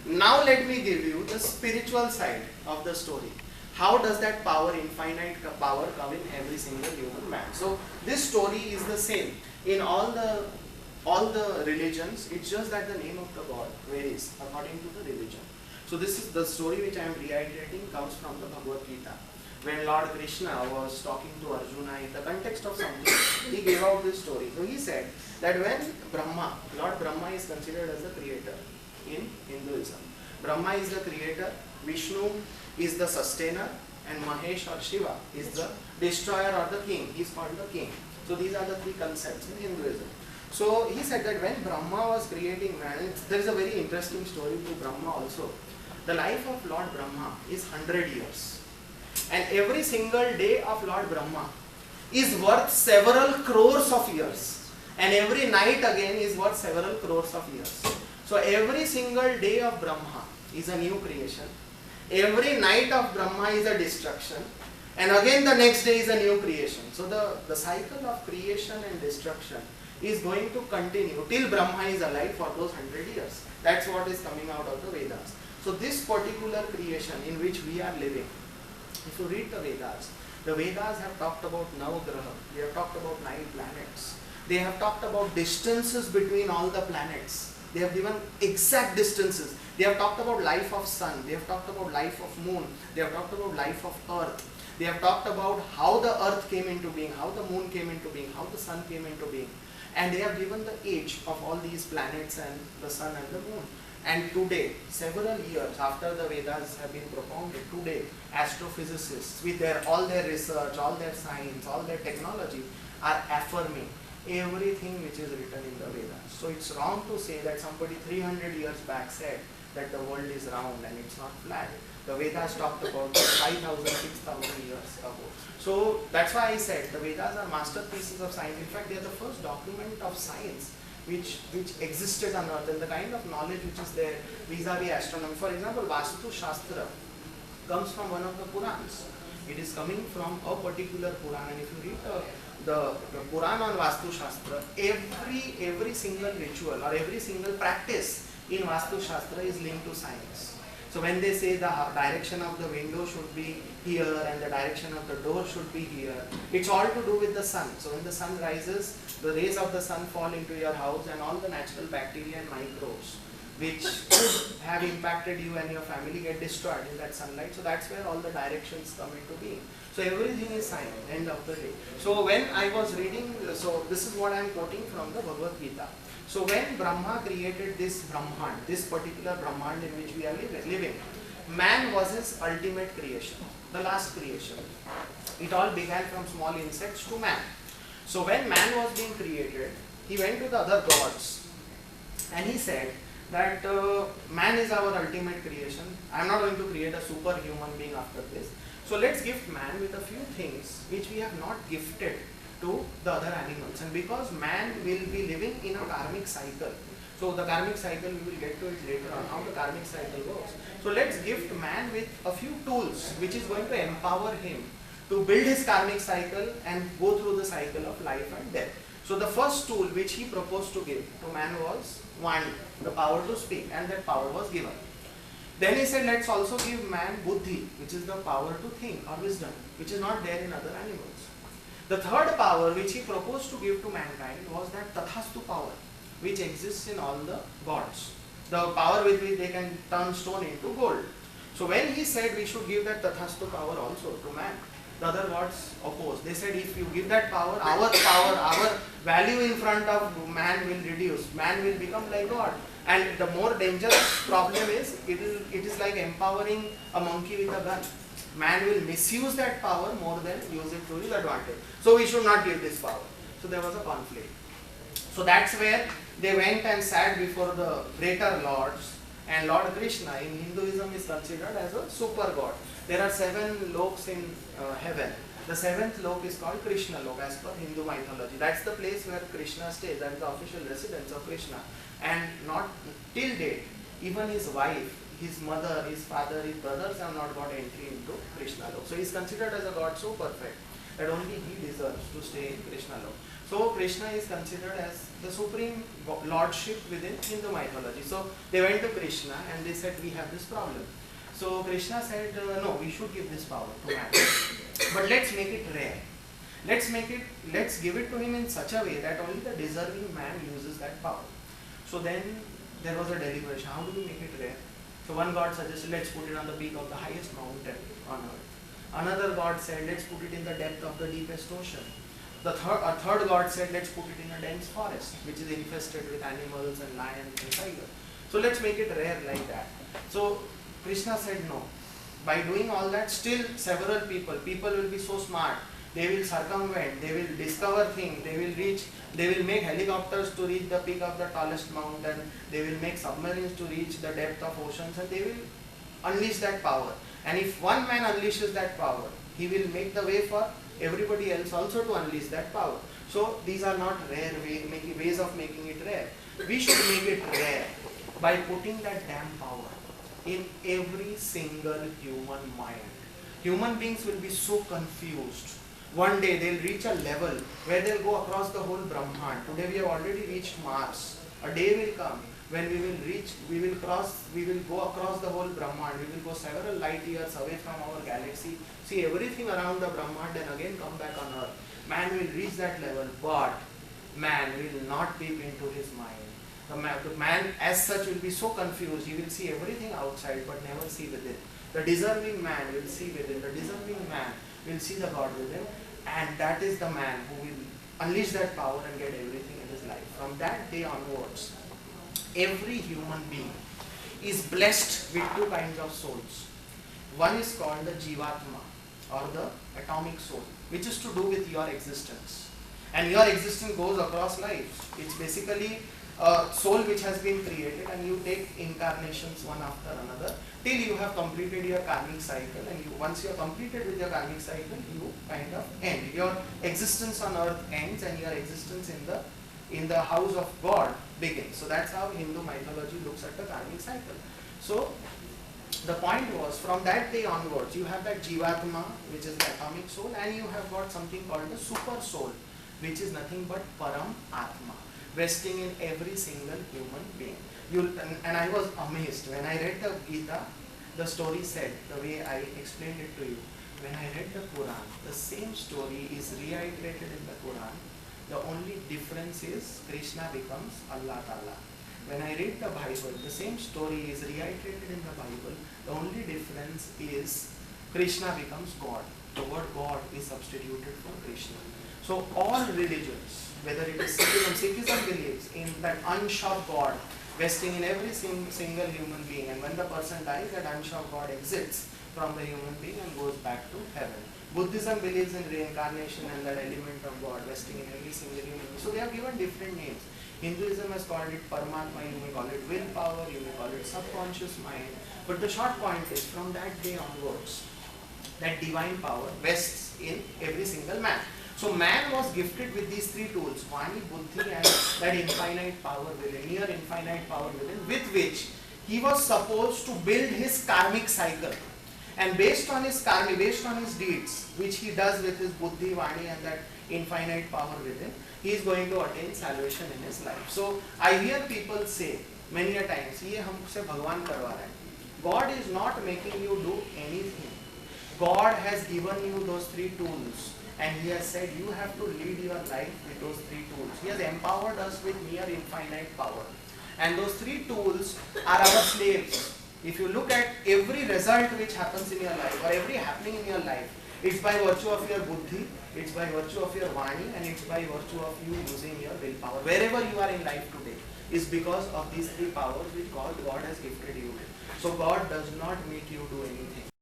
Now let me give you the spiritual side of the story. How does that power, infinite power, come in every single human man? So this story is the same in all the religions. It's just that the name of the God varies according to the religion. So this is the story which I am reiterating, comes from the Bhagavad Gita. When Lord Krishna was talking to Arjuna in the context of something, he gave out this story. So he said that when Lord Brahma is considered as the creator in Hinduism. Brahma is the creator, Vishnu is the sustainer, and Mahesh or Shiva is the destroyer or the king. He is called the king. So these are the three concepts in Hinduism. So he said that when Brahma was creating man, there is a very interesting story to Brahma also. The life of Lord Brahma is 100 years. And every single day of Lord Brahma is worth several crores of years. And every night again is worth several crores of years. So every single day of Brahma is a new creation. Every night of Brahma is a destruction. And again the next day is a new creation. So the cycle of creation and destruction is going to continue till Brahma is alive for those 100 years. That's what is coming out of the Vedas. So this particular creation in which we are living, if you read the Vedas have talked about Navagraha, they have talked about 9 planets, they have talked about distances between all the planets, they have given exact distances, they have talked about life of sun, they have talked about life of moon, they have talked about life of earth, they have talked about how the earth came into being, how the moon came into being, how the sun came into being, and they have given the age of all these planets and the sun and the moon. And today, several years after the Vedas have been propounded, today astrophysicists with all their research, all their science, all their technology are affirming everything which is written in the Vedas. So it's wrong to say that somebody 300 years back said that the world is round and it's not flat. The Vedas talked about 5,000, 6,000 years ago. So that's why I said the Vedas are masterpieces of science. In fact, they are the first document of science which existed on earth, and the kind of knowledge which is there vis-a-vis astronomy. For example, Vastu Shastra comes from one of the Purans. It is coming from a particular Puran, and if you read the Puran on Vastu Shastra, every single ritual or every single practice in Vastu Shastra is linked to science. So when they say the direction of the window should be here and the direction of the door should be here, it's all to do with the sun. So when the sun rises, the rays of the sun fall into your house and all the natural bacteria and microbes which could have impacted you and your family get destroyed in that sunlight. So that's where all the directions come into being. So everything is science, end of the day. So when I was reading, so this is what I am quoting from the Bhagavad Gita. So when Brahma created this Brahmand, this particular Brahmand in which we are living, man was his ultimate creation, the last creation. It all began from small insects to man. So when man was being created, he went to the other gods and he said that man is our ultimate creation. I am not going to create a superhuman being after this. So let's gift man with a few things which we have not gifted to the other animals. And because man will be living in a karmic cycle, so the karmic cycle, we will get to it later on, how the karmic cycle works. So let's gift man with a few tools which is going to empower him to build his karmic cycle and go through the cycle of life and death. So the first tool which he proposed to give to man was Vani, the power to speak, and that power was given. Then he said, let's also give man Buddhi, which is the power to think or wisdom, which is not there in other animals. The third power which he proposed to give to mankind was that Tathastu power, which exists in all the gods. The power with which they can turn stone into gold. So when he said we should give that Tathastu power also to man, the other gods opposed. They said if you give that power, our value in front of man will reduce. Man will become like God. And the more dangerous problem is, it is like empowering a monkey with a gun. Man will misuse that power more than use it to his advantage. So we should not give this power. So there was a conflict. So that's where they went and sat before the greater lords, and Lord Krishna in Hinduism is considered as a super god. There are 7 loks in heaven. The 7th lok is called Krishna lok as per Hindu mythology. That's the place where Krishna stays. That is the official residence of Krishna. And not till date, even his wife, his mother, his father, his brothers have not got entry into Krishna lok. So he is considered as a god so perfect that only he deserves to stay in Krishna lok. So Krishna is considered as the supreme lordship within Hindu mythology. So they went to Krishna and they said, we have this problem. So Krishna said, no, we should give this power to man, but let's make it rare. Let's give it to him in such a way that only the deserving man uses that power. So then there was a deliberation. How do we make it rare? So one god suggested, let's put it on the peak of the highest mountain on earth. Another god said, let's put it in the depth of the deepest ocean. A third god said, let's put it in a dense forest, which is infested with animals and lions and tigers. So let's make it rare like that. So Krishna said no. By doing all that, still several people will be so smart. They will circumvent, they will discover things, they will make helicopters to reach the peak of the tallest mountain, they will make submarines to reach the depth of oceans, and they will unleash that power. And if one man unleashes that power, he will make the way for everybody else also to unleash that power. So these are not rare ways of making it rare. We should make it rare by putting that damn power in every single human mind. Human beings will be so confused. One day they'll reach a level where they'll go across the whole Brahman. Today we have already reached Mars. A day will come when we will go across the whole Brahman. We will go several light years away from our galaxy, see everything around the Brahman, and again come back on Earth. Man will reach that level, but man will not peep into his mind. The man as such will be so confused, he will see everything outside but never see within. The deserving man will see within. The deserving man will see the God within, and that is the man who will unleash that power and get everything in his life. From that day onwards, every human being is blessed with two kinds of souls. One is called the Jivatma, or the atomic soul, which is to do with your existence. And your existence goes across lives. It's basically a soul which has been created, and you take incarnations one after another till you have completed your karmic cycle, and once you are completed with your karmic cycle, you kind of end. Your existence on earth ends and your existence in the house of God begins. So that's how Hindu mythology looks at the karmic cycle. So the point was, from that day onwards, you have that Jivatma, which is the atomic soul, and you have got something called the super soul, which is nothing but Paramatma, vesting in every single human being. And I was amazed when I read the Gita. The story said, the way I explained it to you, when I read the Quran, the same story is reiterated in the Quran. The only difference is Krishna becomes Allah Ta'ala. When I read the Bible, the same story is reiterated in the Bible. The only difference is Krishna becomes God. The word God is substituted for Krishna. So all religions, whether it is Sikhism believes in that ansh of God vesting in every single human being, and when the person dies, that ansh of God exits from the human being and goes back to heaven. Buddhism believes in reincarnation and that element of God vesting in every single human being. So they have given different names. Hinduism has called it Paramatma, you may call it willpower, you may call it subconscious mind. But the short point is, from that day onwards, that divine power vests in every single man. So man was gifted with these three tools, Vani, Buddhi, and that infinite power within, near infinite power within, with which he was supposed to build his karmic cycle. And based on his karma, based on his deeds, which he does with his Buddhi, Vani, and that infinite power within, he is going to attain salvation in his life. So I hear people say many a times, ये हमसे भगवान करवा रहा है. God is not making you do anything. God has given you those three tools, and He has said you have to lead your life with those three tools. He has empowered us with near infinite power, and those three tools are our slaves. If you look at every result which happens in your life, or every happening in your life, it's by virtue of your buddhi, it's by virtue of your vani, and it's by virtue of you using your willpower. Wherever you are in life today is because of these three powers which God has gifted you with. So God does not make you do anything.